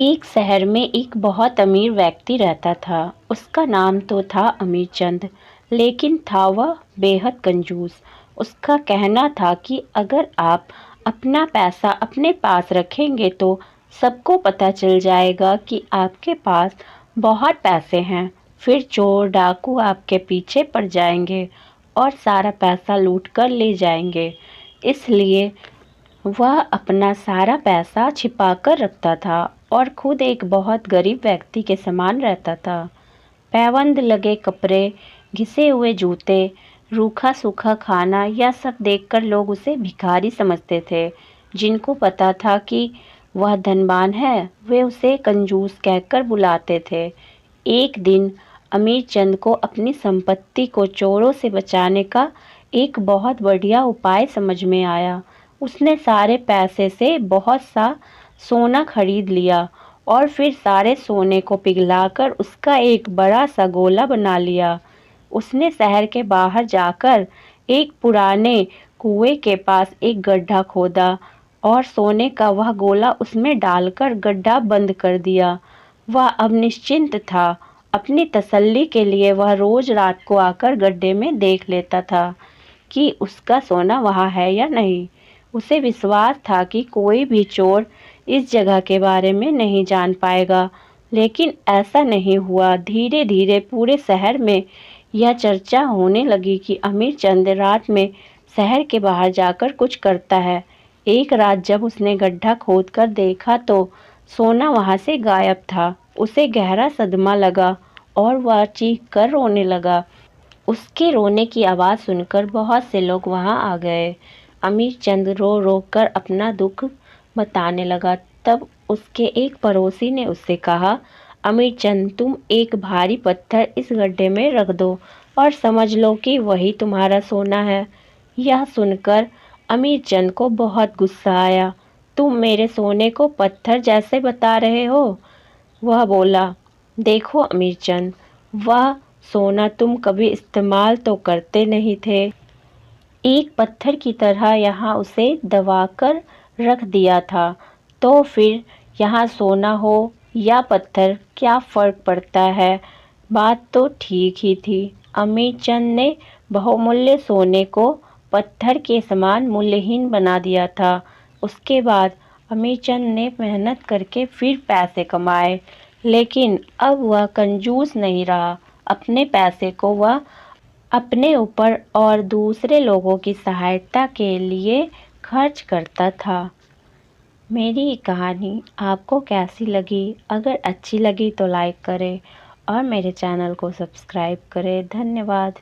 एक शहर में एक बहुत अमीर व्यक्ति रहता था। उसका नाम तो था अमीर चंद, लेकिन था वह बेहद कंजूस। उसका कहना था कि अगर आप अपना पैसा अपने पास रखेंगे तो सबको पता चल जाएगा कि आपके पास बहुत पैसे हैं। फिर चोर डाकू आपके पीछे पड़ जाएंगे और सारा पैसा लूट कर ले जाएंगे। इसलिए वह अपना सारा पैसा छिपा कर रखता था और खुद एक बहुत गरीब व्यक्ति के समान रहता था। पैबंद लगे कपड़े, घिसे हुए जूते, रूखा सूखा खाना, यह सब देखकर लोग उसे भिखारी समझते थे। जिनको पता था कि वह धनवान है, वे उसे कंजूस कहकर बुलाते थे। एक दिन अमीर चंद को अपनी संपत्ति को चोरों से बचाने का एक बहुत बढ़िया उपाय समझ में आया। उसने सारे पैसे से बहुत सा सोना खरीद लिया और फिर सारे सोने को पिघलाकर उसका एक बड़ा सा गोला बना लिया। उसने शहर के बाहर जाकर एक पुराने कुएं के पास एक गड्ढा खोदा और सोने का वह गोला उसमें डालकर गड्ढा बंद कर दिया। वह अब निश्चिंत था। अपनी तसल्ली के लिए वह रोज रात को आकर गड्ढे में देख लेता था कि उसका सोना वहाँ है या नहीं। उसे विश्वास था कि कोई भी चोर इस जगह के बारे में नहीं जान पाएगा, लेकिन ऐसा नहीं हुआ। धीरे धीरे पूरे शहर में यह चर्चा होने लगी कि अमीर चंद रात में शहर के बाहर जाकर कुछ करता है। एक रात जब उसने गड्ढा खोदकर देखा तो सोना वहां से गायब था। उसे गहरा सदमा लगा और वह चीख कर रोने लगा। उसके रोने की आवाज़ सुनकर बहुत से लोग वहां आ गए। अमीर चंद रो रो कर अपना दुख बताने लगा। तब उसके एक पड़ोसी ने उससे कहा, अमीर चंद, तुम एक भारी पत्थर इस गड्ढे में रख दो और समझ लो कि वही तुम्हारा सोना है। यह सुनकर अमीर चंद को बहुत गुस्सा आया। तुम मेरे सोने को पत्थर जैसे बता रहे हो? वह बोला, देखो अमीर चंद, वह सोना तुम कभी इस्तेमाल तो करते नहीं थे। एक पत्थर की तरह यहाँ उसे दबाकर रख दिया था, तो फिर यहाँ सोना हो या पत्थर क्या फ़र्क पड़ता है? बात तो ठीक ही थी। अमीर चंद ने बहुमूल्य सोने को पत्थर के समान मूल्यहीन बना दिया था। उसके बाद अमीर चंद ने मेहनत करके फिर पैसे कमाए, लेकिन अब वह कंजूस नहीं रहा। अपने पैसे को वह अपने ऊपर और दूसरे लोगों की सहायता के लिए खर्च करता था। मेरी ये कहानी आपको कैसी लगी? अगर अच्छी लगी तो लाइक करें और मेरे चैनल को सब्सक्राइब करें। धन्यवाद।